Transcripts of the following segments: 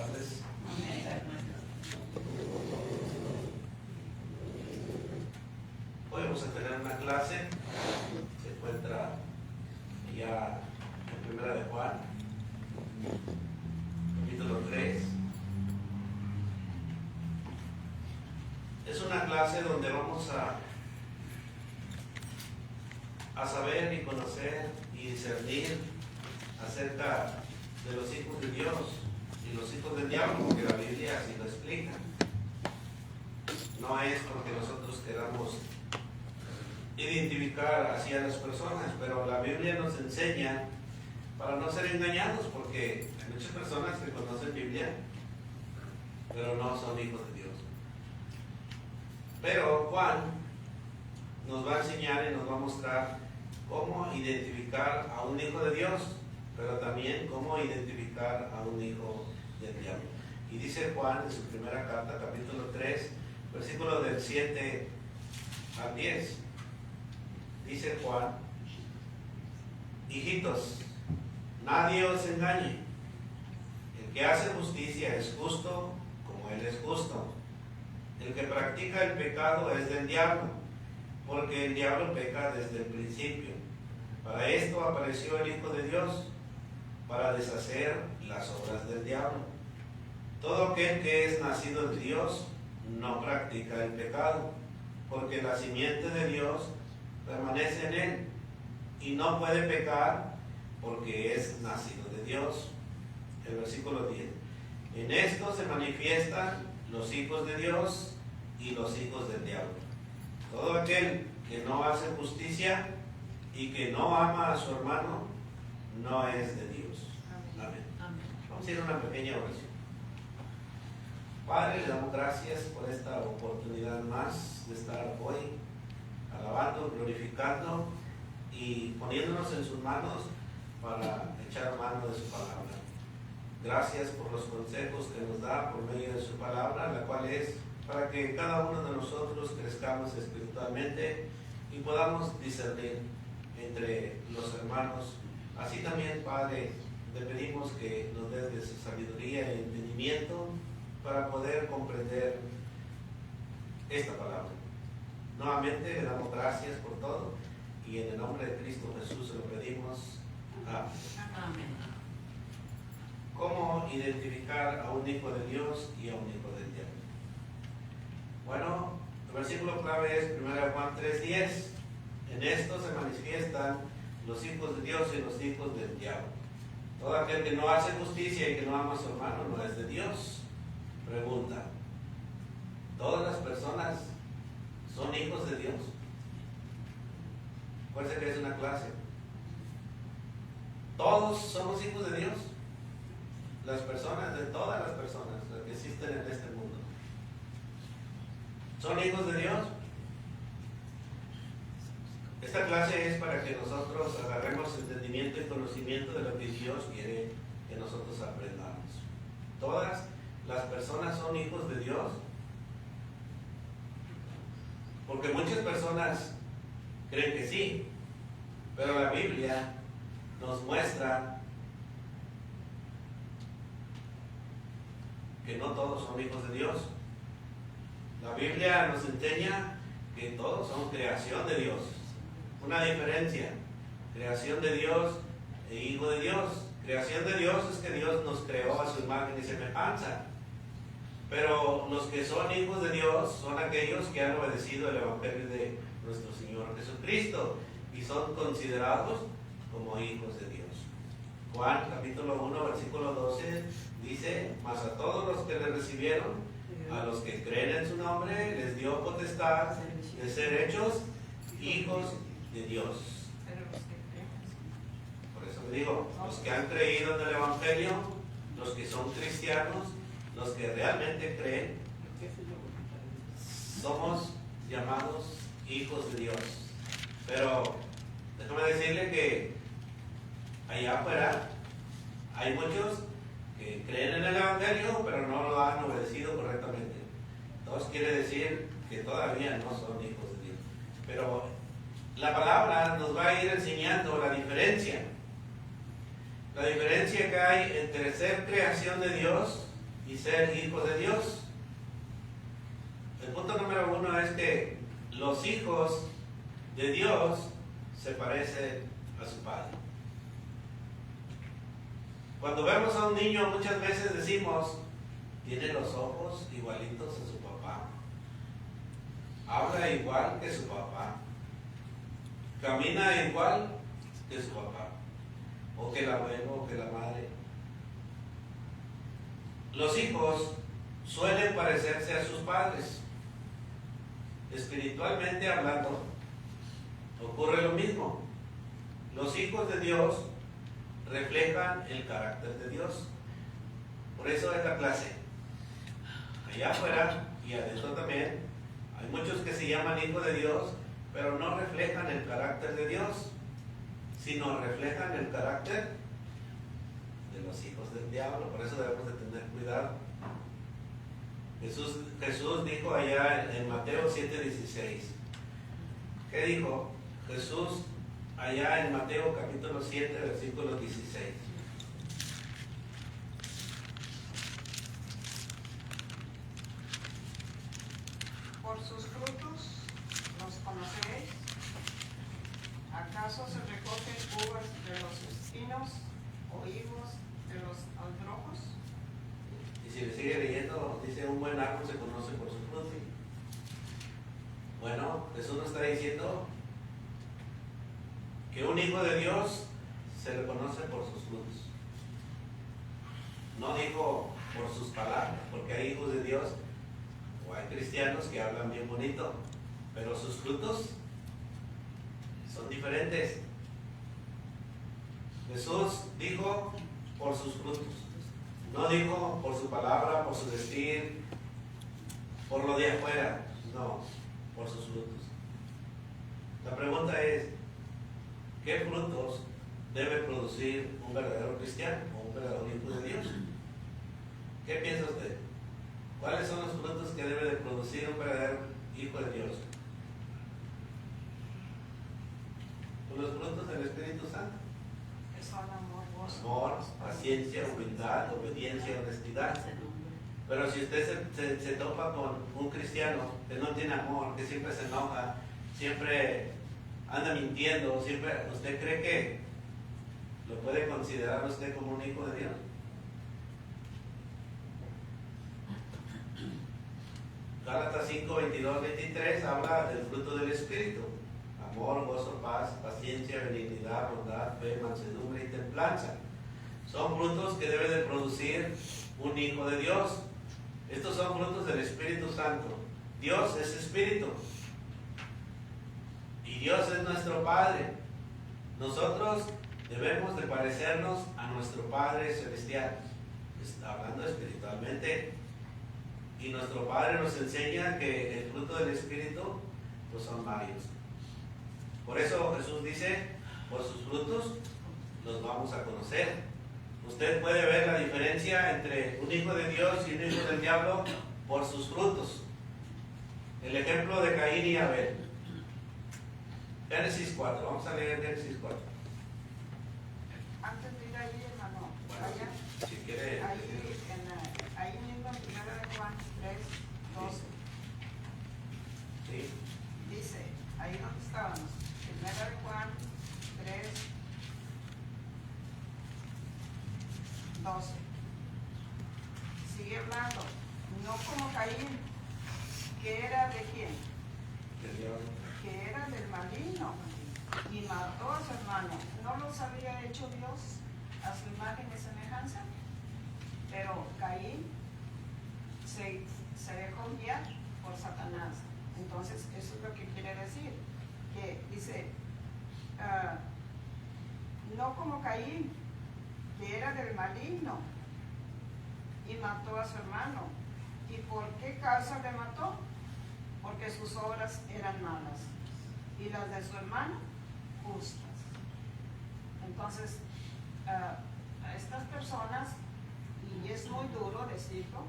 tardes. Hoy vamos a tener una clase. Se encuentra ya en Primera de Juan, capítulo 3. Es una clase donde vamos a saber y conocer y discernir acerca de los hijos de Dios y los hijos del diablo, porque la Biblia así lo explica. No es porque nosotros queramos identificar así a las personas, pero la Biblia nos enseña para no ser engañados, porque hay muchas personas que conocen Biblia, pero no son hijos de Dios. Pero Juan nos va a enseñar y nos va a mostrar cómo identificar a un hijo de Dios, pero también cómo identificar a un hijo del diablo. Y dice Juan en su primera carta, capítulo 3, versículos del 7 al 10. Dice Juan: hijitos, nadie os engañe. El que hace justicia es justo como él es justo. El que practica el pecado es del diablo, porque el diablo peca desde el principio. Para esto apareció el Hijo de Dios, para deshacer las obras del diablo. Todo aquel que es nacido de Dios no practica el pecado, porque la simiente de Dios permanece en él, y no puede pecar porque es nacido de Dios. El versículo 10. En esto se manifiestan los hijos de Dios y los hijos del diablo. Todo aquel que no hace justicia y que no ama a su hermano no es de Dios. Amén. Vamos a ir a una pequeña oración. Padre, le damos gracias por esta oportunidad más de estar hoy alabando, glorificando y poniéndonos en sus manos para echar mano de su palabra. Gracias por los consejos que nos da por medio de su palabra, la cual es para que cada uno de nosotros crezcamos espiritualmente y podamos discernir entre los hermanos. Así también, Padre, te pedimos que nos des de su sabiduría y entendimiento para poder comprender esta palabra. Nuevamente le damos gracias por todo y en el nombre de Cristo Jesús se lo pedimos. Amén. ¿Cómo identificar a un hijo de Dios y a un hijo del diablo? Bueno, el versículo clave es 1 Juan 3:10. En esto se manifiestan los hijos de Dios y los hijos del diablo. Todo aquel que no hace justicia y que no ama a su hermano no es de Dios. Pregunta: ¿todas las personas son hijos de Dios? Acuérdense que es una clase. ¿Todos somos hijos de Dios? Las personas, de todas las personas que existen en este mundo, ¿son hijos de Dios? Esta clase es para que nosotros agarremos entendimiento y conocimiento de lo que Dios quiere que nosotros aprendamos. ¿Todas las personas son hijos de Dios? Porque muchas personas creen que sí, pero la Biblia nos muestra que no todos son hijos de Dios. La Biblia nos enseña que todos son creación de Dios. Una diferencia: creación de Dios e hijo de Dios. Creación de Dios es que Dios nos creó a su imagen y semejanza. Pero los que son hijos de Dios son aquellos que han obedecido el Evangelio de nuestro Señor Jesucristo y son considerados como hijos de Dios. Juan capítulo 1 versículo 12 dice: mas a todos los que le recibieron, a los que creen en su nombre, les dio potestad de ser hechos hijos de Dios. Por eso me digo, los que han creído en el Evangelio, los que son cristianos, los que realmente creen, somos llamados hijos de Dios. Pero déjame decirle que allá afuera hay muchos que creen en el Evangelio, pero no lo han obedecido correctamente. Entonces quiere decir que todavía no son hijos de Dios. Pero la palabra nos va a ir enseñando la diferencia. La diferencia que hay entre ser creación de Dios y ser hijos de Dios. El punto número 1 es que los hijos de Dios se parecen a su padre. Cuando vemos a un niño muchas veces decimos, tiene los ojos igualitos a su papá, habla igual que su papá, camina igual que su papá, o que el abuelo, o que la madre. Los hijos suelen parecerse a sus padres. Espiritualmente hablando, ocurre lo mismo. Los hijos de Dios reflejan el carácter de Dios. Por eso es la clase. Allá afuera y adentro también hay muchos que se llaman hijos de Dios, pero no reflejan el carácter de Dios, sino reflejan el carácter de los hijos del diablo. Por eso debemos de tener cuidado. Jesús dijo allá en Mateo 7:16. ¿Qué dijo Jesús allá en Mateo capítulo 7, versículo 16? Por sus frutos los conoceréis. ¿Acaso se recogen uvas de los espinos o higos de los albrojos? Y si le sigue leyendo, dice: un buen árbol se conoce por su fruto. Bueno, Jesús nos está diciendo que un hijo de Dios se le conoce por sus frutos. No dijo por sus palabras, porque hay hijos de Dios o hay cristianos que hablan bien bonito, pero sus frutos son diferentes. Jesús dijo por sus frutos, no dijo por su palabra, por su vestir, por lo de afuera, no, por sus frutos. La pregunta es, ¿qué frutos debe producir un verdadero cristiano o un verdadero hijo de Dios? ¿Qué piensa usted? ¿Cuáles son los frutos que debe de producir un verdadero hijo de Dios? Los frutos del Espíritu Santo. Que son amor, gozo, Amor, paciencia, humildad, obediencia, honestidad. Pero si usted se topa con un cristiano que no tiene amor, que siempre se enoja, siempre anda mintiendo, siempre, ¿usted cree que lo puede considerar usted como un hijo de Dios? Gálatas 5, 22, 23 habla del fruto del Espíritu: amor, gozo, paz, paciencia, benignidad, bondad, fe, mansedumbre y templanza. Son frutos que debe de producir un hijo de Dios. Estos son frutos del Espíritu Santo. Dios es Espíritu y Dios es nuestro Padre. Nosotros debemos de parecernos a nuestro Padre Celestial, hablando espiritualmente. Y nuestro Padre nos enseña que el fruto del Espíritu pues son varios. Por eso Jesús dice, por sus frutos los vamos a conocer. Usted puede ver la diferencia entre un hijo de Dios y un hijo del diablo por sus frutos. El ejemplo de Caín y Abel. Génesis 4, vamos a leer Génesis 4. Antes de ir allí, hermano, Bueno, allá, si quiere. ahí mismo en 1 de Juan 3, 12, Sí. dice, ahí donde estábamos, 1 de Juan 3, 12. Sigue hablando, no como Caín, que era de quién, El diablo. que era del maligno y mató a su hermano. ¿No los había hecho Dios a su imagen y semejanza? Pero Caín se dejó guiar por Satanás. Entonces, eso es lo que quiere decir, que dice, no como Caín, que era del maligno y mató a su hermano. ¿Y por qué causa le mató? Porque sus obras eran malas y las de su hermano justas. Entonces, a estas personas, y es muy duro decirlo,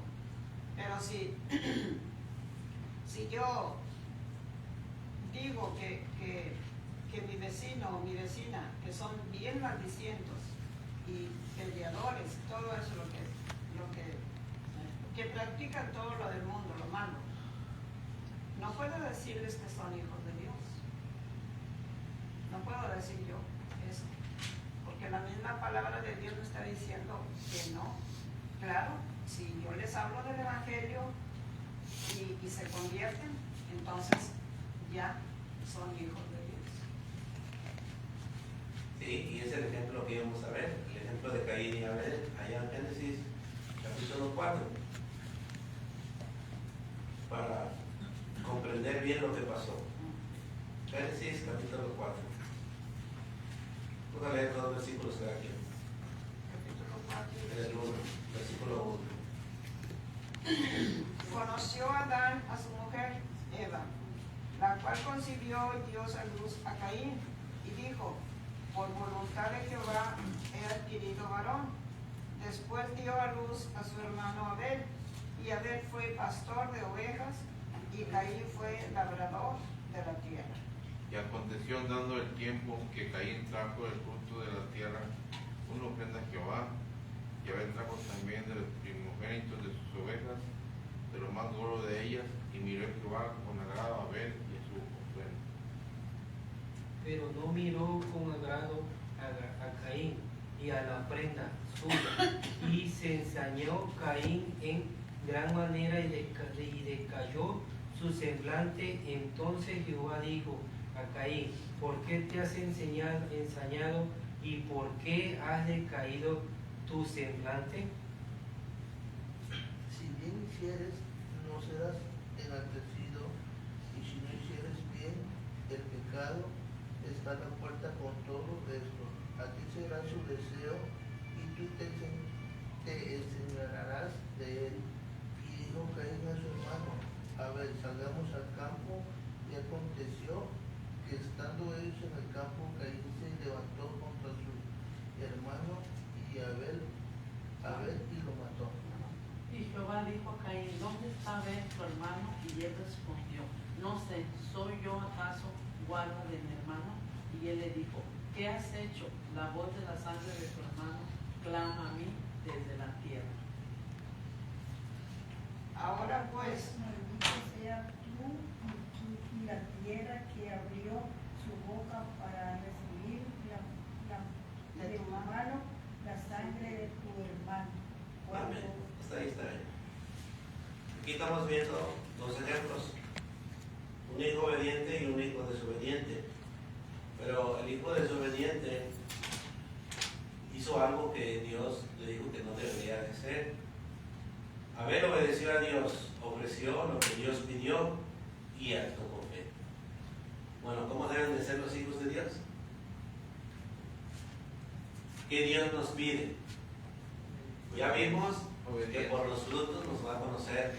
pero si yo digo que mi vecino o mi vecina, que son bien maldicientos y peleadores, todo eso lo que que practican todo lo del mundo, lo malo. No puedo decirles que son hijos de Dios. No puedo decir yo eso. Porque la misma palabra de Dios me está diciendo que no. Claro, si yo les hablo del Evangelio y se convierten, entonces ya son hijos de Dios. Sí, y es el ejemplo que íbamos a ver, el ejemplo de Caín y Abel, allá en Génesis capítulo 4, para comprender bien lo que pasó. Génesis capítulo 4. Vamos a leer dos versículos cada quien. El 1, versículo 1. Conoció Adán a su mujer Eva, la cual concibió y dio a luz a Caín, y dijo: por voluntad de Jehová he adquirido varón. Después dio a luz a su hermano Abel, y Abel fue pastor de ovejas, y Caín fue labrador de la tierra. Y aconteció andando el tiempo que Caín trajo el fruto de la tierra una ofrenda a Jehová, y Abel trajo también de los primogénitos de sus ovejas, de lo más gordo de ellas, y miró Jehová con agrado a Abel y a su ofrenda. Pero no miró con agrado a Caín y a la ofrenda suya, y se ensañó Caín en gran manera y decayó su semblante. Entonces Jehová dijo a Caín: ¿por qué te has ensañado y por qué has decaído tu semblante? Si bien hicieres, no serás enaltecido, y si no hicieres bien, el pecado está a la puerta con todo esto. A ti será su deseo, y tú te enseñarás de él. Y dijo Caín a su hermano: a ver, salgamos al campo. Y aconteció que estando ellos en el campo, Caín se levantó contra su hermano y Abel y lo mató. Y Jehová dijo a Caín: ¿dónde está Abel tu hermano? Y él respondió: no sé, ¿soy yo acaso guarda de mi hermano? Y él le dijo: ¿qué has hecho? La voz de la sangre de tu hermano clama a mí desde la tierra. Ahora pues, maldito sea tú y la tierra que abrió su boca para recibir de tu mano la sangre de tu hermano. Amén. Está ahí, está ahí. Aquí estamos viendo dos ejemplos: un hijo obediente y un hijo desobediente. Pero el hijo desobediente hizo algo que Dios le dijo que no debería de hacer. Abel obedeció a Dios, ofreció lo que Dios pidió y actuó con fe. Bueno, ¿cómo deben de ser los hijos de Dios? ¿Qué Dios nos pide? Ya vimos que por los frutos nos va a conocer,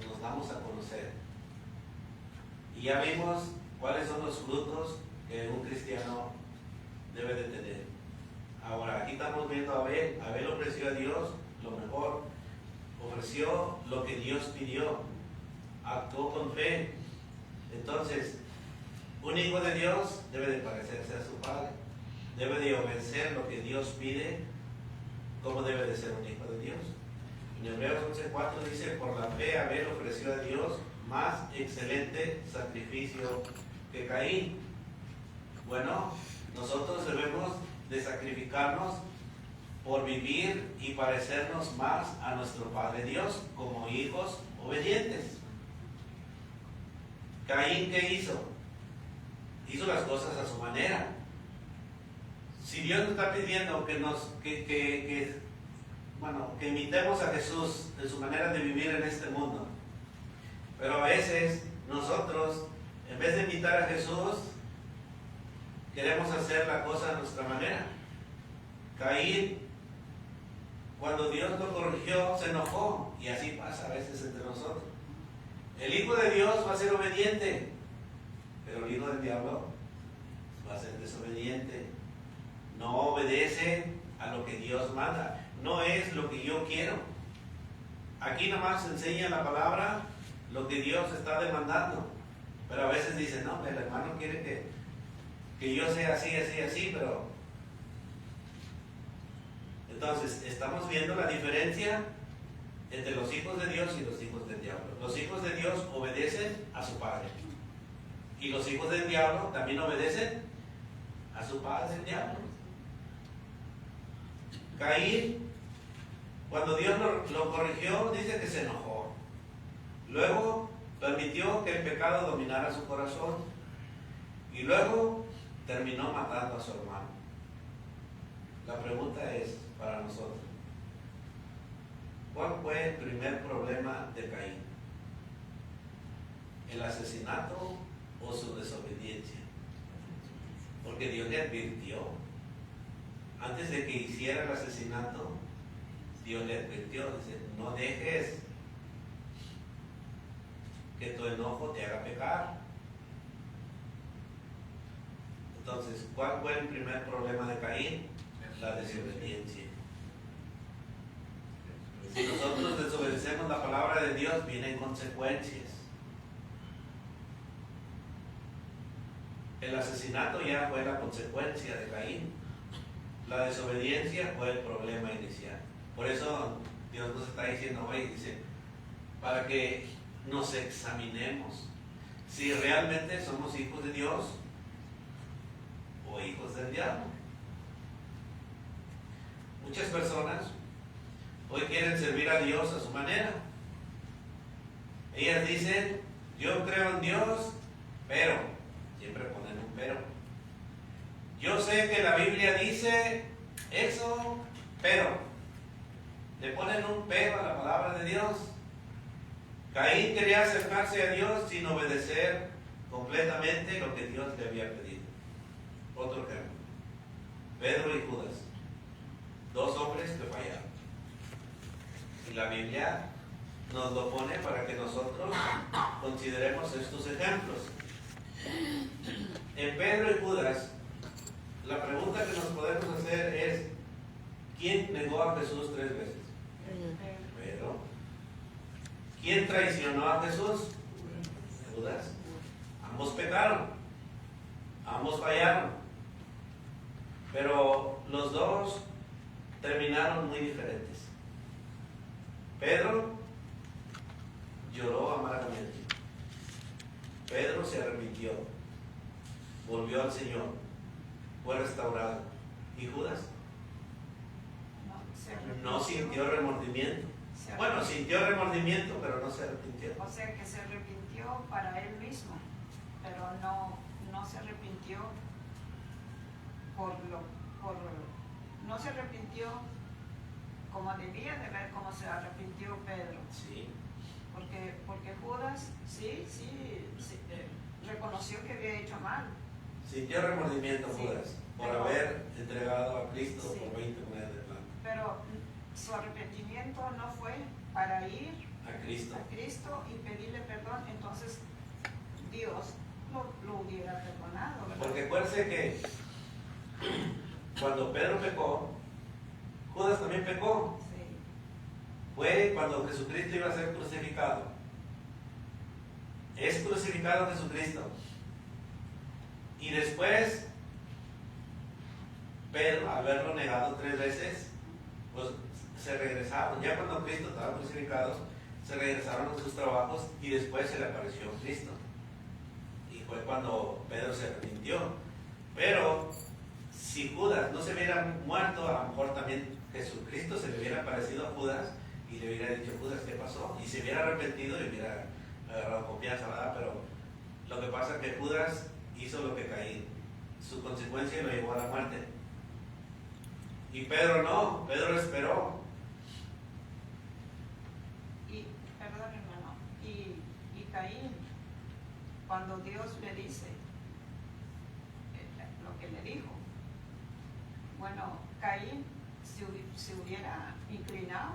nos vamos a conocer. Y ya vimos cuáles son los frutos que un cristiano debe de tener. Ahora, aquí estamos viendo a Abel. Abel ofreció a Dios lo mejor, ofreció lo que Dios pidió, actuó con fe. Entonces, un hijo de Dios debe de parecerse a su padre, debe de obedecer lo que Dios pide, como debe de ser un hijo de Dios. En Hebreos 11:4 dice: por la fe Abel ofreció a Dios más excelente sacrificio que Caín. Bueno, nosotros debemos de sacrificarnos por vivir y parecernos más a nuestro Padre Dios como hijos obedientes. Caín, ¿qué hizo? Hizo las cosas a su manera. Si Dios nos está pidiendo que imitemos a Jesús en su manera de vivir en este mundo, pero a veces nosotros, en vez de imitar a Jesús, queremos hacer la cosa a nuestra manera. Caín, cuando Dios lo corrigió, se enojó, y así pasa a veces entre nosotros. El hijo de Dios va a ser obediente, pero el hijo del diablo va a ser desobediente. No obedece a lo que Dios manda, no es lo que yo quiero. Aquí nomás enseña la palabra lo que Dios está demandando, pero a veces dice: no, el hermano quiere que yo sea así, pero entonces estamos viendo la diferencia entre los hijos de Dios y los hijos del diablo. Los hijos de Dios obedecen a su padre. Y los hijos del diablo también obedecen a su padre, el diablo. Caín, cuando Dios lo corrigió, dice que se enojó. Luego permitió que el pecado dominara su corazón. Y luego terminó matando a su hermano. La pregunta es para nosotros: ¿cuál fue el primer problema de Caín? ¿El asesinato o su desobediencia? Porque Dios le advirtió. Antes de que hiciera el asesinato, Dios le advirtió, dice: no dejes que tu enojo te haga pecar. Entonces, ¿cuál fue el primer problema de Caín? La desobediencia. Si nosotros desobedecemos la palabra de Dios, vienen consecuencias. El asesinato ya fue la consecuencia de Caín. La desobediencia fue el problema inicial. Por eso Dios nos está diciendo hoy, dice, para que nos examinemos si realmente somos hijos de Dios o hijos del diablo. Muchas personas hoy quieren servir a Dios a su manera. Ellas dicen: yo creo en Dios, pero, siempre ponen un pero. Yo sé que la Biblia dice eso, pero. Le ponen un pero a la palabra de Dios. Caín quería acercarse a Dios sin obedecer completamente lo que Dios le había pedido. Otro ejemplo: Pedro y Judas, dos hombres que fallaron. Y la Biblia nos lo pone para que nosotros consideremos estos ejemplos. En Pedro y Judas, la pregunta que nos podemos hacer es: ¿quién negó a Jesús 3 veces? Pedro. ¿Quién traicionó a Jesús? Judas. Ambos pecaron, ambos fallaron, pero los dos terminaron muy diferentes. Pedro lloró amargamente. Pedro se arrepintió, volvió al Señor, fue restaurado. ¿Y Judas? No sintió remordimiento. Bueno, sintió remordimiento, pero no se arrepintió. O sea que se arrepintió para él mismo, pero no se arrepintió no se arrepintió como debía de ver cómo se arrepintió Pedro. Sí. Porque Judas sí, reconoció que había hecho mal. Sintió remordimiento Sí, Judas por pero- haber entregado a Cristo Sí. por 20 monedas de plata. Pero su arrepentimiento no fue para ir A Cristo. a Cristo y pedirle perdón, entonces Dios lo hubiera perdonado, ¿verdad? Porque acuérdense que cuando Pedro pecó, Judas también pecó. Sí. Fue cuando Jesucristo iba a ser crucificado. Es crucificado Jesucristo. Y después, Pedro, al haberlo negado 3 veces, pues se regresaron. Ya cuando Cristo estaba crucificado, se regresaron a sus trabajos y después se le apareció Cristo. Y fue cuando Pedro se arrepintió. Pero si Judas no se hubiera muerto, a lo mejor también Jesucristo se le hubiera aparecido a Judas y le hubiera dicho: Judas, ¿qué pasó? Y se hubiera arrepentido y hubiera agarrado confianza, ¿verdad? Pero lo que pasa es que Judas hizo lo que Caín. Su consecuencia lo llevó a la muerte. Y Pedro no, Pedro esperó. Y, perdón hermano, y Caín, cuando Dios le dice lo que le dijo, bueno, Caín se hubiera inclinado,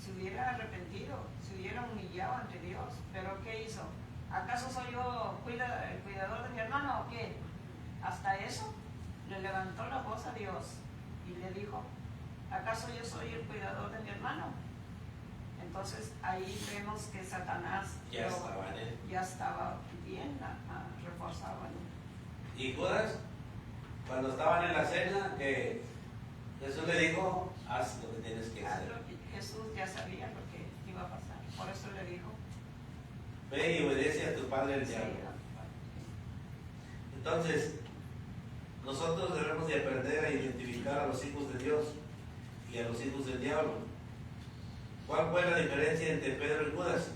se hubiera arrepentido, se hubiera humillado ante Dios, pero ¿qué hizo? ¿Acaso soy yo el cuidador de mi hermano o qué? Hasta eso le levantó la voz a Dios y le dijo: ¿acaso yo soy el cuidador de mi hermano? Entonces ahí vemos que Satanás Ya estaba en él. ya estaba bien reforzado en él. Y Judas, cuando estaban en la cena, que Jesús le dijo: haz lo que tienes que hacer. Jesús ya sabía lo que iba a pasar. Por eso le dijo. Ve y obedece a tu padre el diablo. Entonces, nosotros debemos de aprender a identificar a los hijos de Dios y a los hijos del diablo. ¿Cuál fue la diferencia entre Pedro y Judas?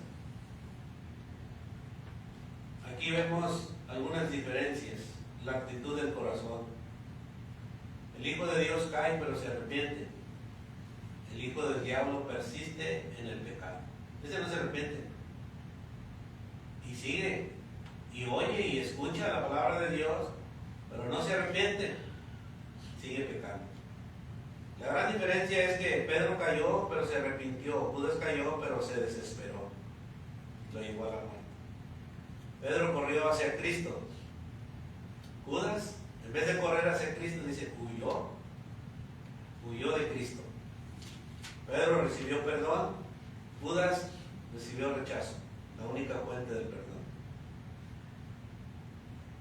Aquí vemos algunas diferencias. La actitud del corazón. El hijo de Dios cae pero se arrepiente. El hijo del diablo persiste en el pecado. Ese no se arrepiente. Y sigue, y oye y escucha la palabra de Dios, pero no se arrepiente. Sigue pecando. La gran diferencia es que Pedro cayó pero se arrepintió. Judas cayó pero se desesperó. Lo llevó a la muerte. Pedro corrió hacia Cristo. Judas, en vez de correr hacia Cristo, dice, huyó de Cristo. Pedro recibió perdón, Judas recibió rechazo, la única fuente del perdón.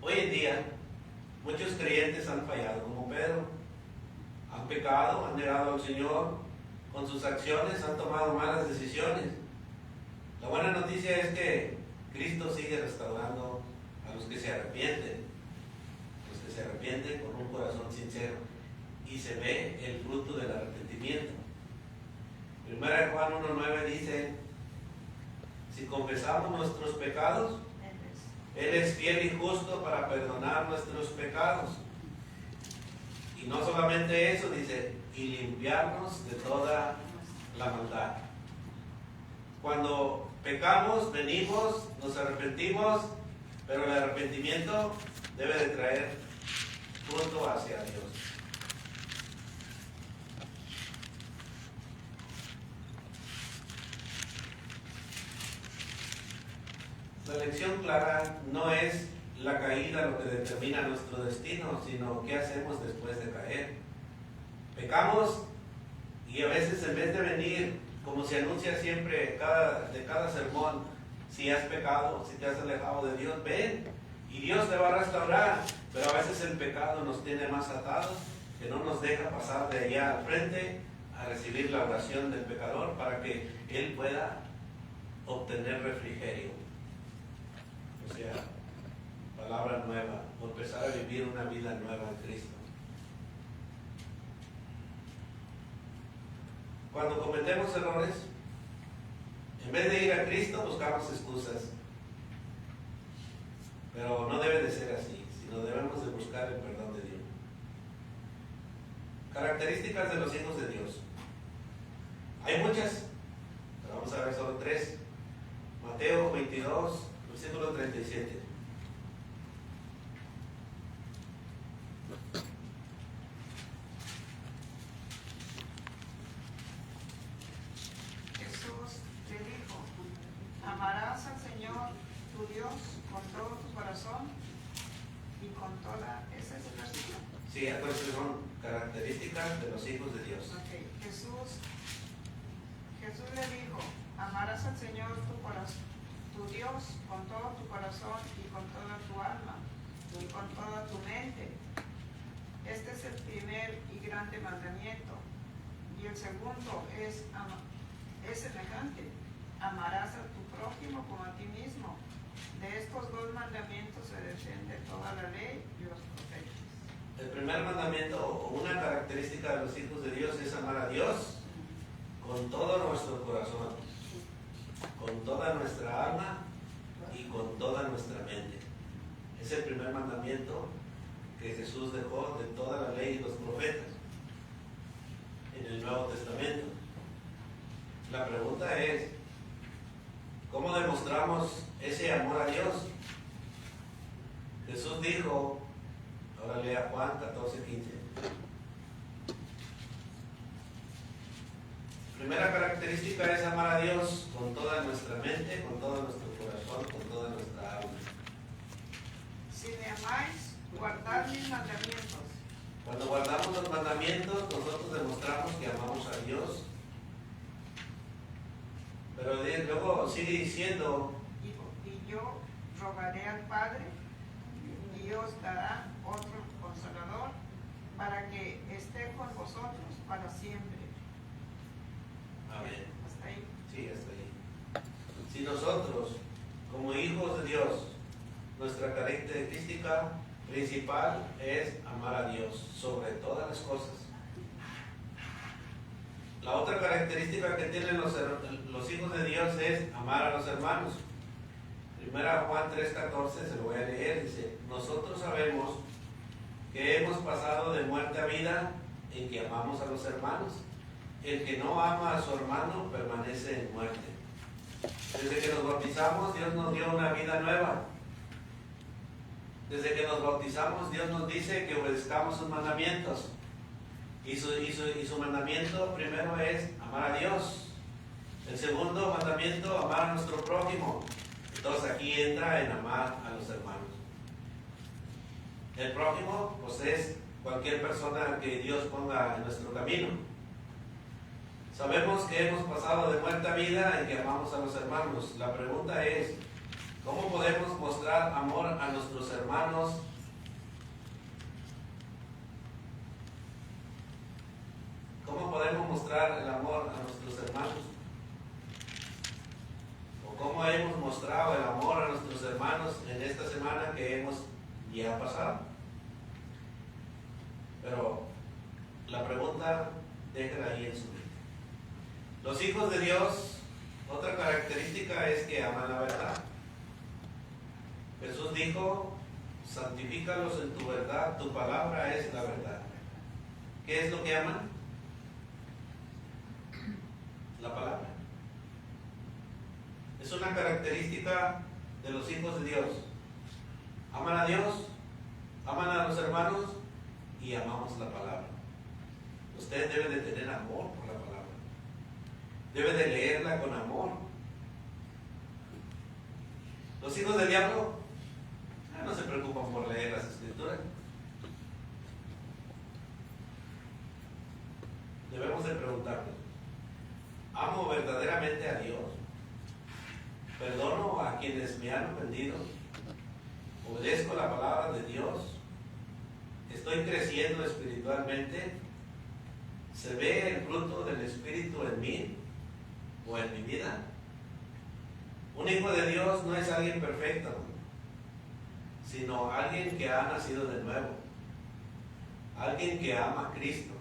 Hoy en día, muchos creyentes han fallado como Pedro, han pecado, han negado al Señor, con sus acciones han tomado malas decisiones. La buena noticia es que Cristo sigue restaurando a los que se arrepienten. Se arrepiente con un corazón sincero y se ve el fruto del arrepentimiento. 1 Juan 1:9 dice: si confesamos nuestros pecados, Él es fiel y justo para perdonar nuestros pecados. Y no solamente eso, dice, y limpiarnos de toda la maldad. Cuando pecamos, venimos, nos arrepentimos, pero el arrepentimiento debe de traer fruto hacia Dios. La lección clara no es la caída lo que determina nuestro destino, sino qué hacemos después de caer. Pecamos y a veces en vez de venir, como se anuncia siempre de cada sermón, si has pecado, si te has alejado de Dios, ven y Dios te va a restaurar. Pero a veces el pecado nos tiene más atados, que no nos deja pasar de allá al frente a recibir la oración del pecador para que él pueda obtener refrigerio. O sea, palabra nueva, o empezar a vivir una vida nueva en Cristo. Cuando cometemos errores, en vez de ir a Cristo, buscamos excusas. Pero no debe de ser así, sino debemos de buscar el perdón de Dios. Características de los hijos de Dios. Hay muchas, pero vamos a ver solo 3. Mateo 22, versículo 37. Jesús le dijo: amarás al Señor tu Dios con todo tu corazón y con toda... ¿Ese es el versículo? Sí, entonces son características de los hijos de Dios. Okay. Jesús le dijo: amarás al Señor tu Dios con todo tu corazón y con toda tu alma y con toda tu mente. Este es el primer y grande mandamiento. Y el segundo es semejante: amarás a tu prójimo como a ti mismo. De estos 2 mandamientos se desciende toda la ley y los profetas. El primer mandamiento, o una característica de los hijos de Dios, es amar a Dios con todo nuestro corazón, con toda nuestra alma y con toda nuestra mente. Es el primer mandamiento que Jesús dejó de toda la ley y los profetas en el Nuevo Testamento. La pregunta es, ¿cómo demostramos ese amor a Dios? Jesús dijo, ahora lea Juan 14:15. Primera característica es amar a Dios con toda nuestra mente, con todo nuestro corazón, con toda nuestra alma. Si me amáis, guardad mis mandamientos. Cuando guardamos los mandamientos, nosotros demostramos que amamos a Dios. Pero luego sigue diciendo, Y yo rogaré al Padre, y os dará otro Consolador, para que esté con vosotros para siempre. amén. Hasta ahí. Sí, hasta ahí. nosotros, como hijos de Dios, nuestra característica principal es amar a Dios sobre todas las cosas. La otra característica que tienen los hijos de Dios es amar a los hermanos. Primera Juan 3:14, se lo voy a leer, dice: nosotros sabemos que hemos pasado de muerte a vida en que amamos a los hermanos. El que no ama a su hermano permanece en muerte. Desde que nos bautizamos, Dios nos dio una vida nueva. Desde que nos bautizamos, Dios nos dice que obedezcamos sus mandamientos. Y su mandamiento primero es amar a Dios. El segundo mandamiento, amar a nuestro prójimo. Entonces aquí entra en amar a los hermanos. El prójimo, pues, es cualquier persona que Dios ponga en nuestro camino. Sabemos que hemos pasado de muerte a vida en que amamos a los hermanos. La pregunta es, ¿cómo podemos mostrar amor a nuestros hermanos? ¿Cómo podemos mostrar el amor a nuestros hermanos? ¿O cómo hemos mostrado el amor a nuestros hermanos en esta semana que hemos ya pasado? Pero la pregunta, déjenla ahí en su mente. Los hijos de Dios, otra característica es que aman la verdad. Jesús dijo: santifícalos en tu verdad, tu palabra es la verdad. ¿Qué es lo que aman? La palabra. Es una característica de los hijos de Dios. Aman a Dios, aman a los hermanos y amamos la palabra. Usted debe de tener amor por la palabra. Debe de leerla con amor. Los hijos del diablo no se preocupan por leer las escrituras. Debemos de preguntarnos: ¿amo verdaderamente a Dios? ¿Perdono a quienes me han ofendido? ¿Obedezco la palabra de Dios? ¿Estoy creciendo espiritualmente? ¿Se ve el fruto del Espíritu en mí o en mi vida? Un hijo de Dios no es alguien perfecto, sino alguien que ha nacido de nuevo, alguien que ama a Cristo,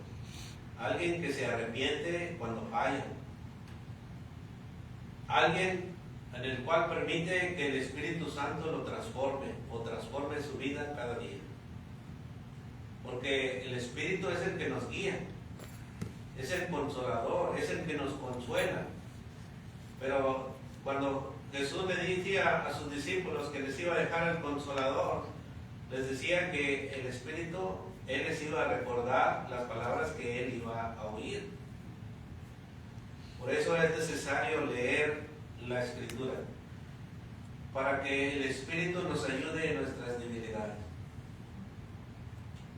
alguien que se arrepiente cuando falla, alguien en el cual permite que el Espíritu Santo lo transforme o transforme su vida cada día. Porque el Espíritu es el que nos guía, es el consolador, es el que nos consuela. Pero cuando Jesús le decía a sus discípulos que les iba a dejar el consolador, les decía que el Espíritu, Él les iba a recordar las palabras que Él iba a oír. Por eso es necesario leer la Escritura, para que el Espíritu nos ayude en nuestras debilidades.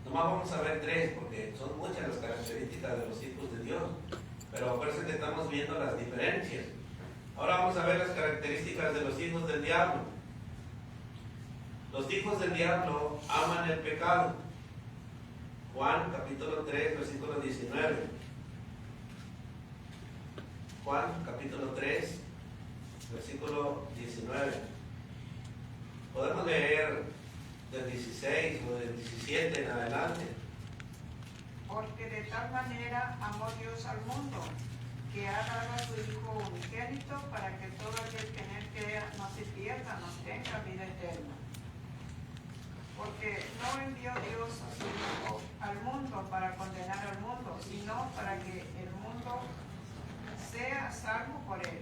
Nomás vamos a ver tres, porque son muchas las características de los hijos de Dios, pero por eso que estamos viendo las diferencias. Ahora vamos a ver las características de los hijos del diablo. Los hijos del diablo aman el pecado. Juan capítulo 3, versículo 19. Juan capítulo 3, versículo 19. Podemos leer del 16 o del 17 en adelante. Porque de tal manera amó Dios al mundo, que ha dado a su Hijo unigénito, para que todo aquel que en él crea no se pierda, mas tenga vida eterna. Porque no envió Dios a su Hijo al mundo para condenar al mundo, sino para que el mundo sea salvo por él.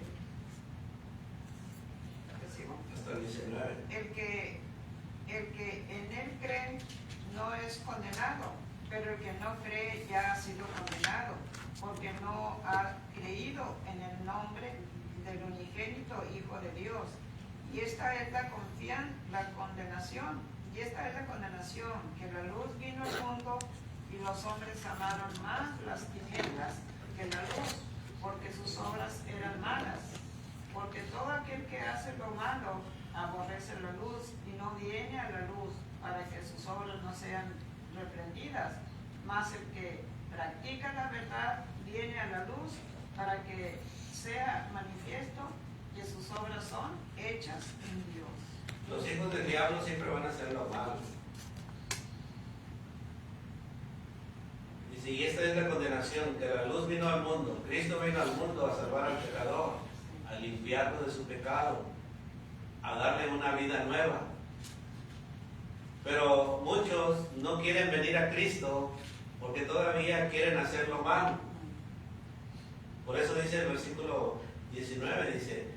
¿Recibo? Hasta el 19. El que en él cree no es condenado, pero el que no cree ya ha sido condenado, porque no ha creído en el nombre del unigénito Hijo de Dios. Y esta es la condenación, que la luz vino al mundo y los hombres amaron más las tinieblas que la luz, porque sus obras eran malas. Porque todo aquel que hace lo malo aborrece la luz y no viene a la luz, para que sus obras no sean reprendidas. Mas el que practica la verdad viene a la luz, para que sea manifiesto que sus obras son hechas en Dios. Los hijos del diablo siempre van a hacer lo malo. Dice, y esta es la condenación, que la luz vino al mundo. Cristo vino al mundo a salvar al pecador, a limpiarlo de su pecado, a darle una vida nueva. Pero muchos no quieren venir a Cristo porque todavía quieren hacer lo malo. Por eso dice el versículo 19, dice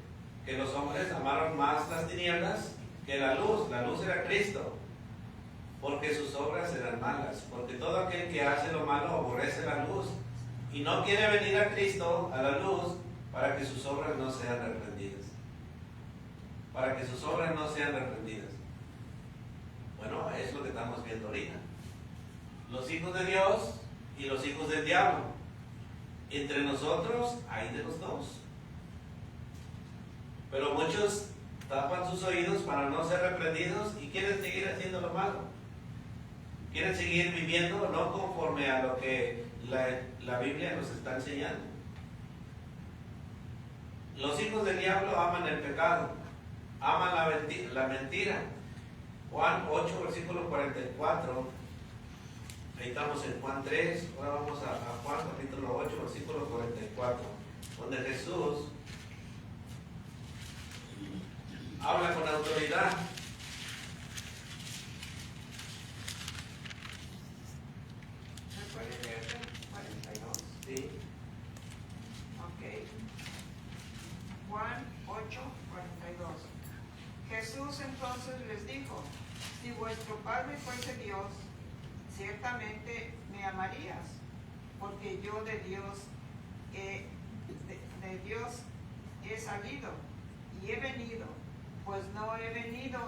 que los hombres amaron más las tinieblas que la luz era Cristo, porque sus obras eran malas, porque todo aquel que hace lo malo aborrece la luz y no quiere venir a Cristo, a la luz, para que sus obras no sean reprendidas. Para que sus obras no sean reprendidas. Bueno, es lo que estamos viendo ahorita. Los hijos de Dios y los hijos del diablo. Entre nosotros hay de los dos. Pero muchos tapan sus oídos para no ser reprendidos y quieren seguir haciendo lo malo. Quieren seguir viviendo no conforme a lo que la Biblia nos está enseñando. Los hijos del diablo aman el pecado, aman la mentira. Juan 8, versículo 44. Ahí estamos en Juan 3. Ahora vamos a Juan capítulo 8, versículo 44, donde Jesús habla con autoridad. ¿Me puede leer el 42? Sí. Ok. Juan 8, 42. Jesús entonces les dijo, si vuestro Padre fuese Dios, ciertamente me amarías, porque yo de Dios he salido y he venido, pues no he venido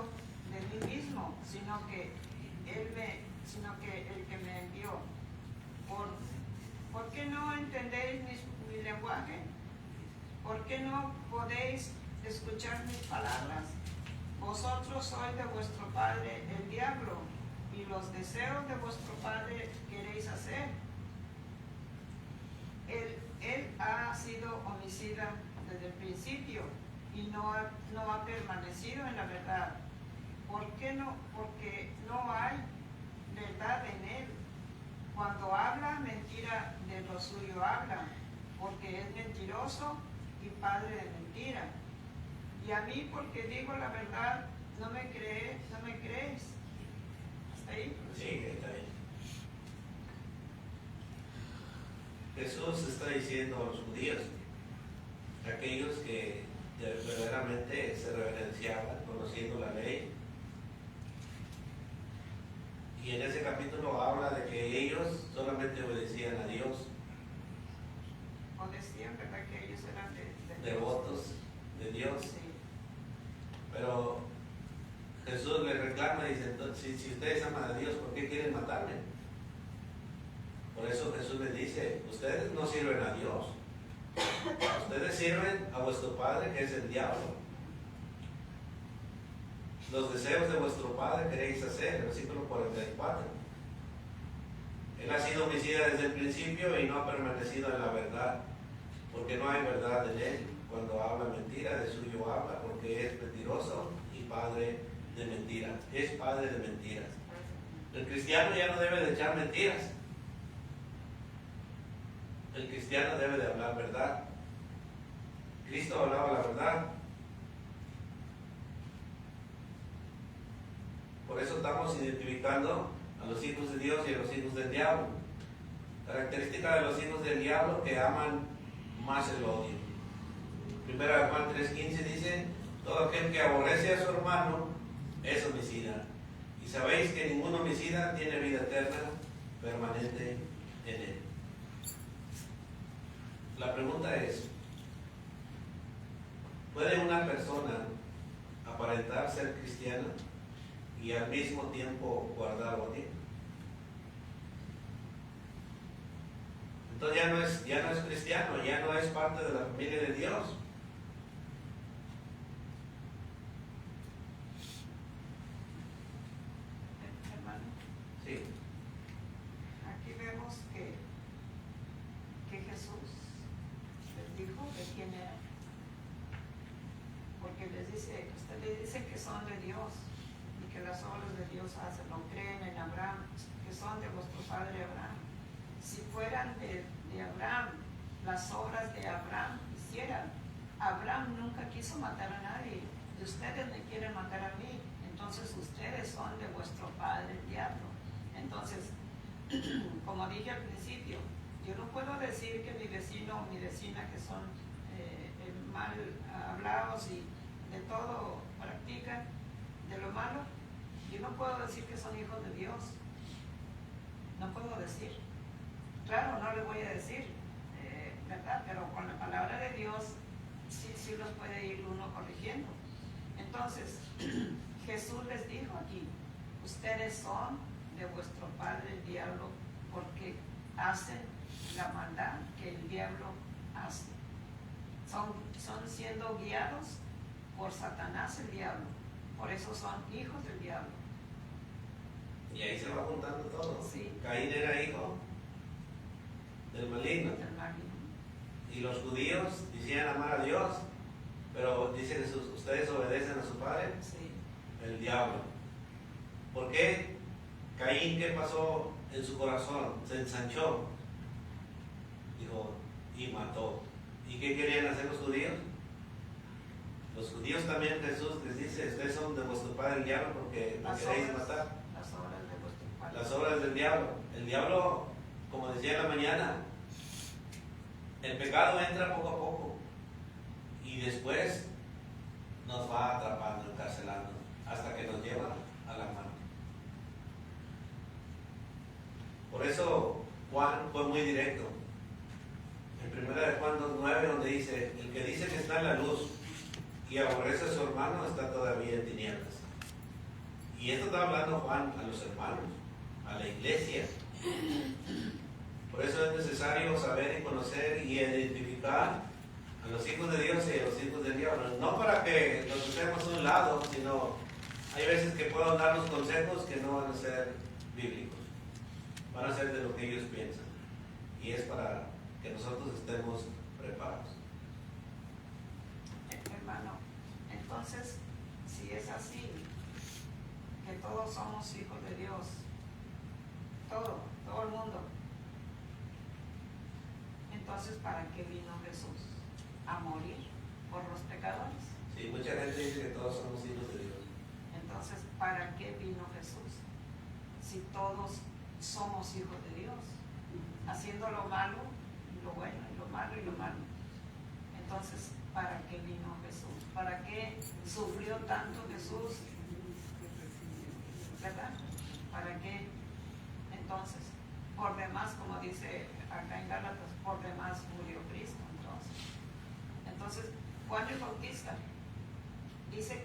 de mí mismo, sino que el que me envió. ¿Por qué no entendéis mi lenguaje? ¿Por qué no podéis escuchar mis palabras? Vosotros sois de vuestro padre el diablo, y los deseos de vuestro padre queréis hacer. Él ha sido homicida desde el principio y no ha permanecido en la verdad. ¿Por qué no? Porque no hay verdad en él. Cuando habla mentira, de lo suyo habla, porque es mentiroso y padre de mentira. Y a mí, porque digo la verdad, no me crees. ¿Hasta ahí? Sí, está bien. Jesús está diciendo a los judíos, aquellos que verdaderamente se reverenciaban, conociendo la ley. Y en ese capítulo habla de que ellos solamente obedecían a Dios. O decían, ¿verdad?, que ellos eran de Devotos de Dios. Sí. Pero Jesús les reclama y dice, entonces, si ustedes aman a Dios, ¿por qué quieren matarme? Por eso Jesús les dice, ustedes no sirven a Dios. Ustedes sirven a vuestro padre, que es el diablo. Los deseos de vuestro padre queréis hacer, versículo 44. Él ha sido homicida desde el principio y no ha permanecido en la verdad, porque no hay verdad en él. Cuando habla mentira, de suyo habla, porque es mentiroso y padre de mentira. Es padre de mentiras. El cristiano ya no debe de echar mentiras. El cristiano debe de hablar verdad. Cristo hablaba la verdad. Por eso estamos identificando a los hijos de Dios y a los hijos del diablo. Característica de los hijos del diablo, que aman más el odio. Primera Juan 3:15 dice, todo aquel que aborrece a su hermano es homicida. Y sabéis que ningún homicida tiene vida eterna permanente en él. La pregunta es, ¿puede una persona aparentar ser cristiana y al mismo tiempo guardar odio? Entonces ya no es cristiano, ya no es parte de la familia de Dios. Hermano, Sí. aquí vemos que Jesús les dijo de quién era. que les dice, usted le dice que son de Dios y que las obras de Dios hacen, no creen en Abraham, que son de vuestro padre Abraham. Si fueran de Abraham, las obras de Abraham hicieran. Abraham nunca quiso matar a nadie, y ustedes me quieren matar a mí, entonces ustedes son de vuestro padre el diablo. Entonces, como dije al principio, yo no puedo decir que mi vecino o mi vecina que son mal hablados y de todo practican, de lo malo, yo no puedo decir que son hijos de Dios. No puedo decir. Claro, no les voy a decir, ¿verdad? Pero con la palabra de Dios sí los puede ir uno corrigiendo. Entonces, Jesús les dijo aquí, ustedes son de vuestro padre el diablo porque hacen la maldad que el diablo hace. Son siendo guiados por Satanás el diablo. Por eso son hijos del diablo. Y ahí se va juntando todo. Sí. Caín era hijo del maligno. Del maligno. Y los judíos decían amar a Dios, pero dice Jesús, ustedes obedecen a su padre, Sí. el diablo. ¿Por qué? Caín, ¿qué pasó en su corazón? Se ensanchó. Dijo, y mató. ¿Y qué querían hacer los judíos? Los judíos también, Jesús les dice, ustedes son de vuestro padre el diablo porque me queréis matar. Las obras de vuestro padre. Las obras del diablo. El diablo, como decía en la mañana, el pecado entra poco a poco y después nos va atrapando, encarcelando, hasta que nos lleva a la muerte. Por eso Juan fue muy directo. En 1 Juan 2:9, donde dice, el que dice que está en la luz y aborrece a su hermano está todavía en tinieblas. Y esto está hablando Juan a los hermanos, a la iglesia. Por eso es necesario saber y conocer y identificar a los hijos de Dios y a los hijos del diablo. No para que los dejemos a un lado, sino hay veces que puedo darnos consejos que no van a ser bíblicos. Van a ser de lo que ellos piensan. Y es para que nosotros estemos preparados. Hermano, entonces, si es así, que todos somos hijos de Dios, todo el mundo, entonces, ¿para qué vino Jesús? ¿A morir por los pecadores? Sí, mucha gente dice que todos somos hijos de Dios. Entonces, ¿para qué vino Jesús? Si todos somos hijos de Dios, haciendo lo malo y lo bueno, y lo malo y lo malo. Entonces, ¿para qué vino Jesús? ¿Para qué sufrió tanto Jesús? ¿Verdad? ¿Para qué? Entonces, por demás, como dice acá en Gálatas, por demás murió Cristo. Entonces, Juan el Bautista dice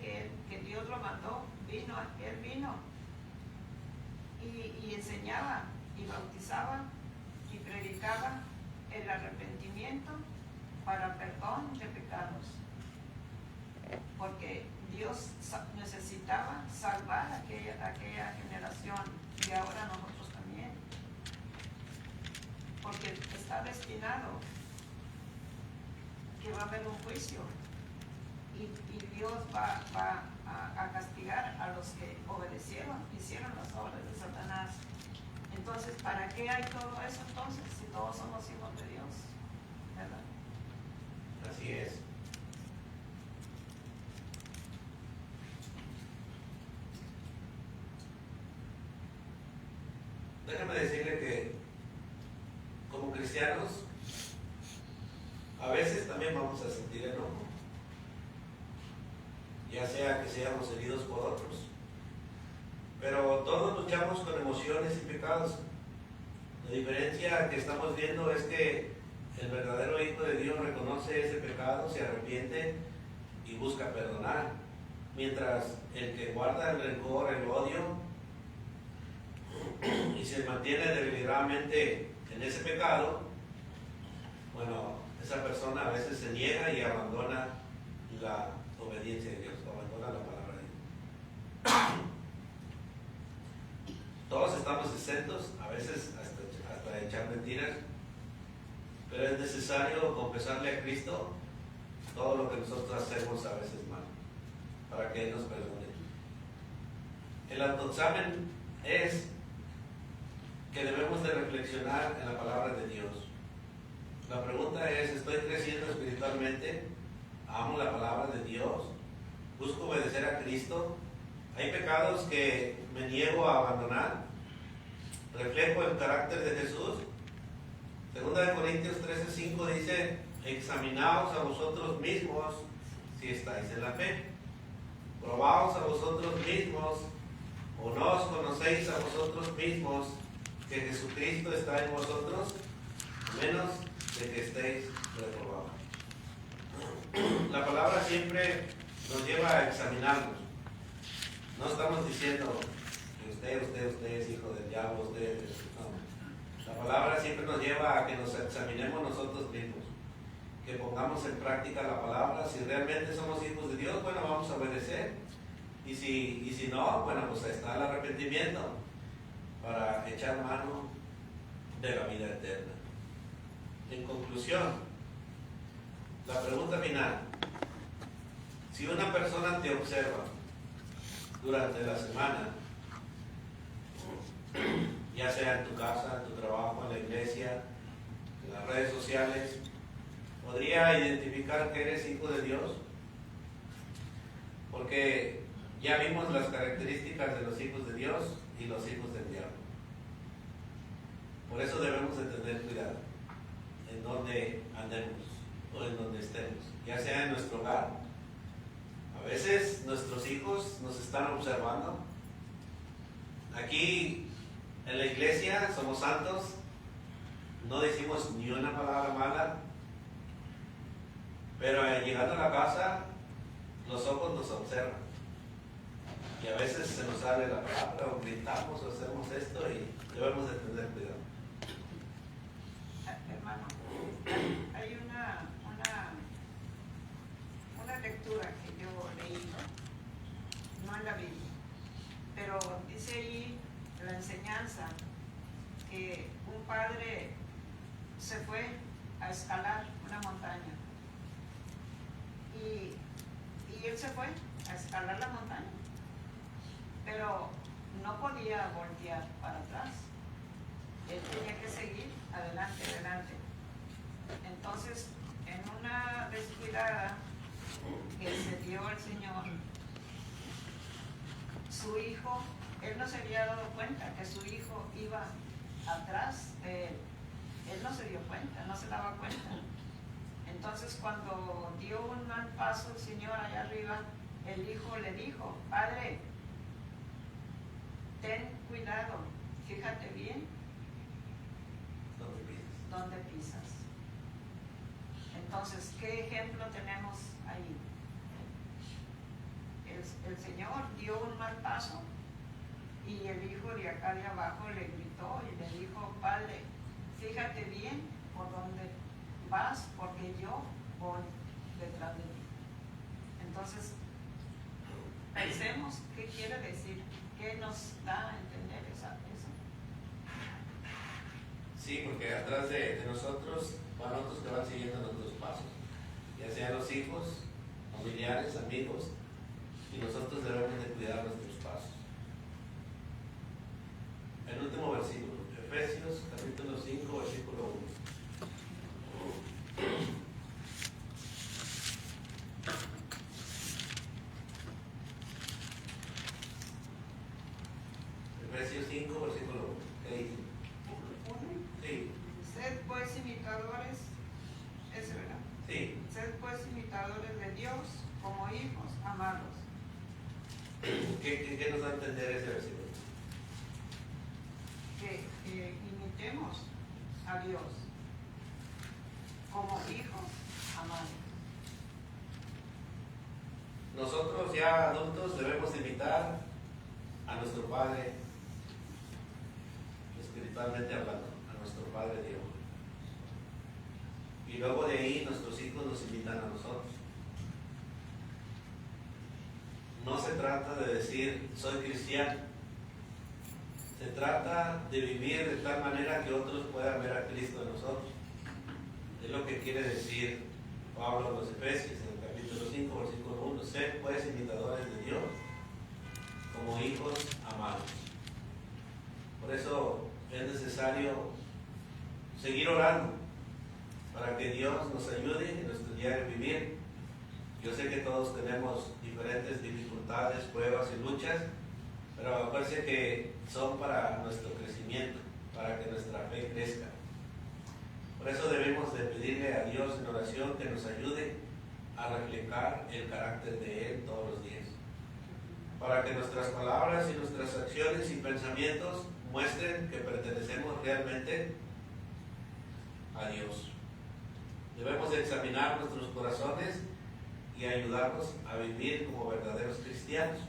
que Dios lo mandó, él vino y enseñaba y bautizaba y predicaba el arrepentimiento para perdón de pecados, porque Dios necesitaba salvar aquella generación y ahora nosotros también, porque está destinado que va a haber un juicio y Dios va a castigar a los que obedecieron, hicieron las obras de Satanás. Entonces, ¿para qué hay todo eso entonces si todos somos hijos de Dios? ¿Verdad? Así es. Déjame decirle que como cristianos a veces también vamos a sentir enojo, ya sea que seamos heridos por otros, pero todos luchamos con emociones y pecados. La diferencia que estamos viendo es que el verdadero Hijo de Dios reconoce ese pecado, se arrepiente y busca perdonar, mientras el que guarda el rencor, el odio y se mantiene deliberadamente en ese pecado, bueno, esa persona a veces se niega y abandona la obediencia de Dios, abandona la palabra de Dios. Todos estamos exentos, a veces hasta de echar mentiras, pero es necesario confesarle a Cristo todo lo que nosotros hacemos a veces mal. para que Él nos perdone. El autoexamen es que debemos de reflexionar en la palabra de Dios. La pregunta es, ¿estoy creciendo espiritualmente? ¿Amo la palabra de Dios? ¿Busco obedecer a Cristo? ¿Hay pecados que me niego a abandonar? ¿Reflejo el carácter de Jesús? Segunda de Corintios 13:5 dice, examinaos a vosotros mismos si estáis en la fe. Probaos a vosotros mismos, o no os conocéis a vosotros mismos que Jesucristo está en vosotros, a menos de que estéis reprobados. La palabra siempre nos lleva a examinarnos. No estamos diciendo que usted es hijo del diablo, no. La palabra siempre nos lleva a que nos examinemos nosotros mismos, que pongamos en práctica la palabra. Si realmente somos hijos de Dios, bueno, vamos a obedecer. Y si no, bueno, pues está el arrepentimiento para echar mano de la vida eterna. En conclusión, la pregunta final: si una persona te observa durante la semana, ya sea en tu casa, en tu trabajo, en la iglesia, en las redes sociales, ¿podría identificar que eres hijo de Dios? Porque ya vimos las características de los hijos de Dios y los hijos del diablo. Por eso debemos de tener cuidado en donde andemos o en donde estemos, ya sea en nuestro hogar. A veces nuestros hijos nos están observando. Aquí en la iglesia somos santos, no decimos ni una palabra mala, pero llegando a la casa los ojos nos observan. Y a veces se nos sale la palabra, o gritamos, o hacemos esto, y debemos de tener cuidado. Hermano, hay una lectura que yo leí, no en la Biblia, pero dice ahí la enseñanza que un padre se fue a escalar una montaña y él se fue a escalar la montaña, pero no podía voltear para atrás. Él tenía que seguir adelante. Entonces, en una descuidada que se dio al Señor, su hijo, él no se había dado cuenta que su hijo iba atrás de él. Él no se dio cuenta, no se daba cuenta. Entonces, cuando dio un mal paso el Señor allá arriba, el hijo le dijo: Padre, ten cuidado, fíjate bien dónde pisas. Entonces, ¿qué ejemplo tenemos ahí? El Señor dio un mal paso y el hijo de acá de abajo le gritó y le dijo: Padre, fíjate bien por dónde vas, porque yo voy detrás de ti. Entonces, pensemos qué quiere decir, qué nos da a entender eso. Sí, porque atrás de nosotros van otros que van siguiendo nuestros pasos, ya sean los hijos, familiares, amigos, y nosotros debemos de cuidar nuestros pasos. El último versículo, Efesios capítulo 5, versículo 1. Efesios 5, versículo 1. ¿Qué dice? Sí. Sed pues imitadores, ¿es verdad? Sí. Sed pues imitadores de Dios como hijos amados. ¿Qué nos da a entender ese versículo? Que imitemos a Dios como hijos amados. Nosotros ya adultos debemos imitar a nuestro Padre, espiritualmente hablando, a nuestro Padre Dios. Y luego de ahí nuestros hijos nos imitan a nosotros. No se trata de decir soy cristiano. Se trata de vivir de tal manera que otros puedan ver a Cristo en nosotros. Es lo que quiere decir Pablo a los Efesios, en el capítulo 5, versículo 1, sed pues imitadores de Dios como hijos amados. Por eso es necesario seguir orando para que Dios nos ayude en nuestro diario vivir. Yo sé que todos tenemos diferentes dificultades, pruebas y luchas, pero acuérdense que son para nuestro crecimiento, para que nuestra fe crezca. Por eso debemos de pedirle a Dios en oración que nos ayude a reflejar el carácter de Él todos los días, para que nuestras palabras y nuestras acciones y pensamientos muestren que pertenecemos realmente a Dios. Debemos de examinar nuestros corazones y ayudarnos a vivir como verdaderos cristianos.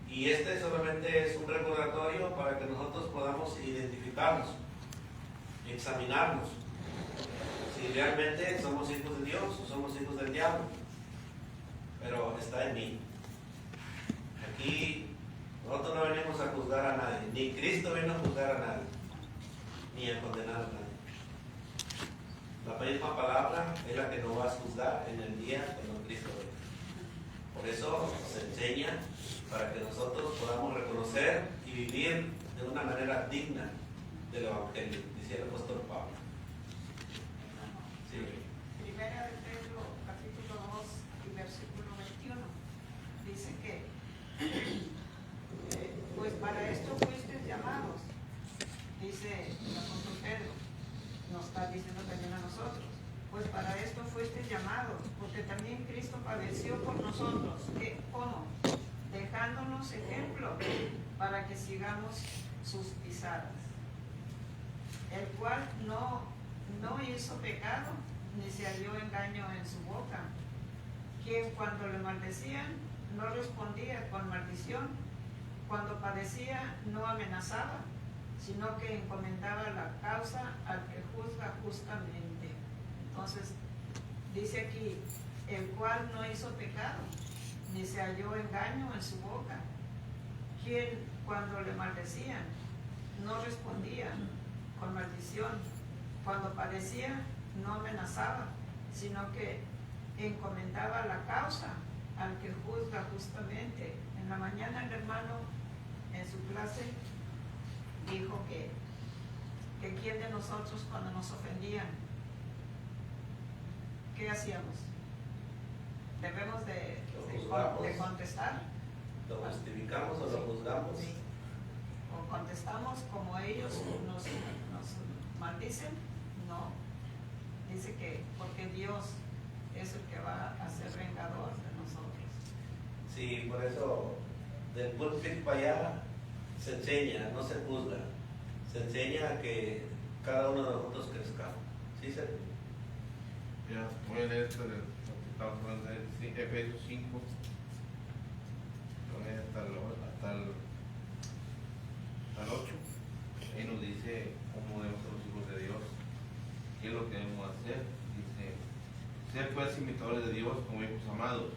Y este solamente es un recordatorio para que nosotros podamos identificarnos, examinarnos, si realmente somos hijos de Dios o somos hijos del diablo. Pero está en mí. Aquí nosotros no venimos a juzgar a nadie, ni Cristo vino a juzgar a nadie, ni a condenar a nadie. La misma palabra es la que nos va a juzgar en el día cuando Cristo venga. Por eso se enseña para que nosotros podamos reconocer y vivir de una manera digna del Evangelio, decía el apóstol Pablo. Sí. Primera de Pedro, capítulo 2 y versículo 21, dice que pues para esto fuisteis llamados, dice el apóstol Pedro, nos está diciendo también a nosotros, pues para esto fuisteis llamados, porque también Cristo padeció por nosotros. ¿Cómo? Dejándonos ejemplo para que sigamos sus pisadas, el cual no hizo pecado, ni se halló engaño en su boca, quien cuando le maldecían no respondía con maldición, cuando padecía no amenazaba, sino que encomendaba la causa al que juzga justamente. Entonces, dice aquí, el cual no hizo pecado, ni se halló engaño en su boca, quien cuando le maldecían no respondía con maldición, cuando padecía no amenazaba, sino que encomendaba la causa al que juzga justamente. En la mañana el hermano en su clase dijo que quién de nosotros cuando nos ofendían, ¿qué hacíamos? Debemos de contestar. ¿Lo justificamos o lo juzgamos? Sí. O contestamos como ellos nos maldicen. No. Dice que porque Dios es el que va a ser vengador de nosotros. Sí, por eso del púlpito para allá se enseña, no se juzga. Se enseña a que cada uno de nosotros crezcamos. ¿Sí, Sergio? Ya, voy a leer esto de lo que estamos hablando de Efesios 5, hasta el 8, y nos dice cómo debemos ser los hijos de Dios, qué es lo que debemos hacer. Dice, ser pues imitadores de Dios como hijos amados,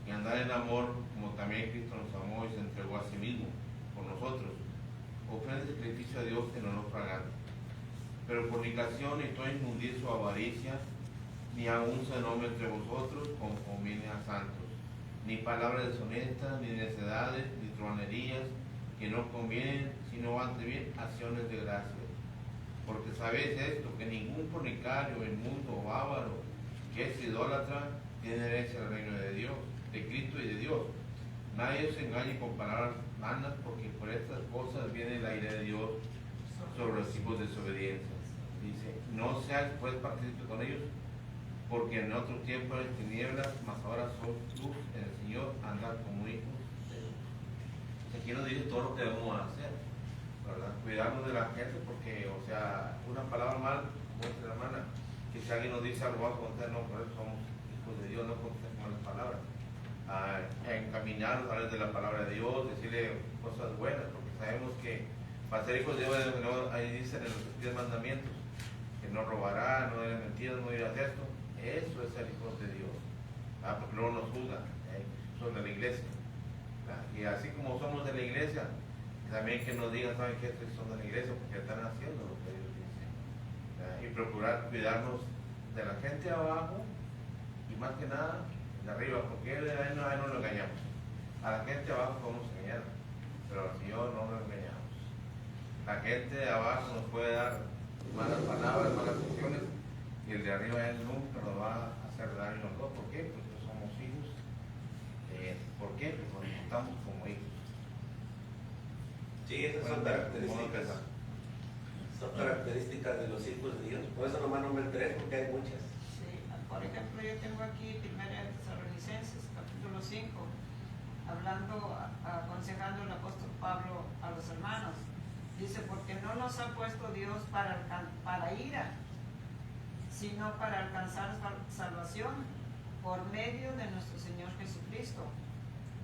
y andar en amor como también Cristo nos amó y se entregó a sí mismo por nosotros, ofrenda de sacrificio a Dios en honor fragante. Pero fornicación y toda inmundicia o avaricia, ni aun se nombre entre vosotros como conviene a santos, ni palabras deshonestas, ni necedades, ni truhanerías, que no convienen, sino antes bien acciones de gracia. Porque sabéis esto, que ningún fornicario, inmundo o avaro, que es idólatra, tiene herencia del reino de Dios, de Cristo y de Dios. Nadie os engañe con palabras vanas, porque por estas cosas viene la ira de Dios sobre los hijos de desobediencia. Dice, no seáis pues partícipes con ellos, porque en otro tiempo eran tinieblas, mas ahora sois luz en el Señor, andad como hijos de Dios. Aquí nos dice todo lo que debemos hacer, ¿verdad? Cuidarnos de la gente, porque, o sea, una palabra mal, como dice la hermana, que si alguien nos dice algo, vamos a contar, no, por eso somos hijos de Dios, no contemos malas palabras. Encaminarnos a través de la palabra de Dios, decirle cosas buenas, porque sabemos que para ser hijos de Dios, ahí dicen en los 10 mandamientos, que no robará, no dirá mentiras, no dirás esto. Eso es ser hijos de Dios, porque luego nos juzgan, son de la iglesia. Y así como somos de la iglesia, también que nos digan, ¿saben qué? Estos son de la iglesia porque están haciendo lo que Dios dice. Y procurar cuidarnos de la gente de abajo y más que nada de arriba, porque a él no lo engañamos. A la gente de abajo podemos engañar, pero al Señor no lo engañamos. La gente de abajo nos puede dar malas palabras, malas acciones, y el de arriba él nunca nos va a hacer daño a nosotros. ¿Por qué? Porque somos hijos. ¿Por qué? Porque nos portamos como hijos. Sí, esas son características. Son características de los hijos de Dios. Por eso nomás nombre 3, porque hay muchas. Sí, por ejemplo, yo tengo aquí 1 Tesalonicenses, capítulo 5, hablando, aconsejando el apóstol Pablo a los hermanos. Dice, porque no nos ha puesto Dios para ira, sino para alcanzar salvación por medio de nuestro Señor Jesucristo,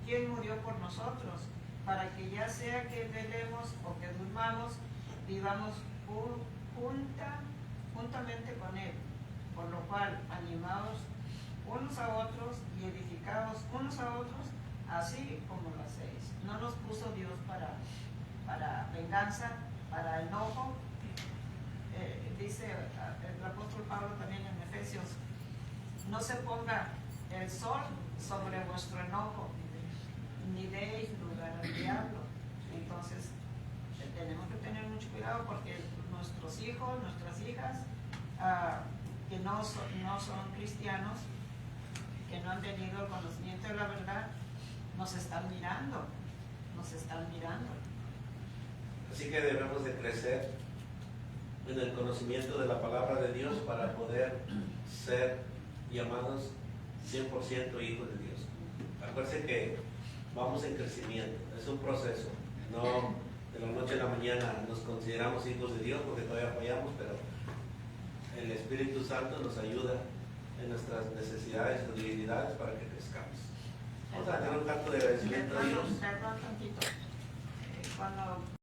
quien murió por nosotros, para que ya sea que velemos o que durmamos, vivamos juntamente con Él, por lo cual animados unos a otros y edificados unos a otros, así como lo hacéis. No nos puso Dios para venganza, para enojo. Dice el apóstol Pablo también en Efesios, no se ponga el sol sobre vuestro enojo, ni deis lugar al diablo. Entonces tenemos que tener mucho cuidado porque nuestros hijos, nuestras hijas, que no son cristianos, que no han tenido el conocimiento de la verdad, nos están mirando. Así que debemos de crecer en el conocimiento de la palabra de Dios para poder ser llamados 100% hijos de Dios. Acuérdense que vamos en crecimiento, es un proceso, no de la noche a la mañana nos consideramos hijos de Dios porque todavía fallamos, pero el Espíritu Santo nos ayuda en nuestras necesidades o debilidades para que crezcamos. Vamos a tener un canto de agradecimiento a Dios. Perdón tantito. Cuando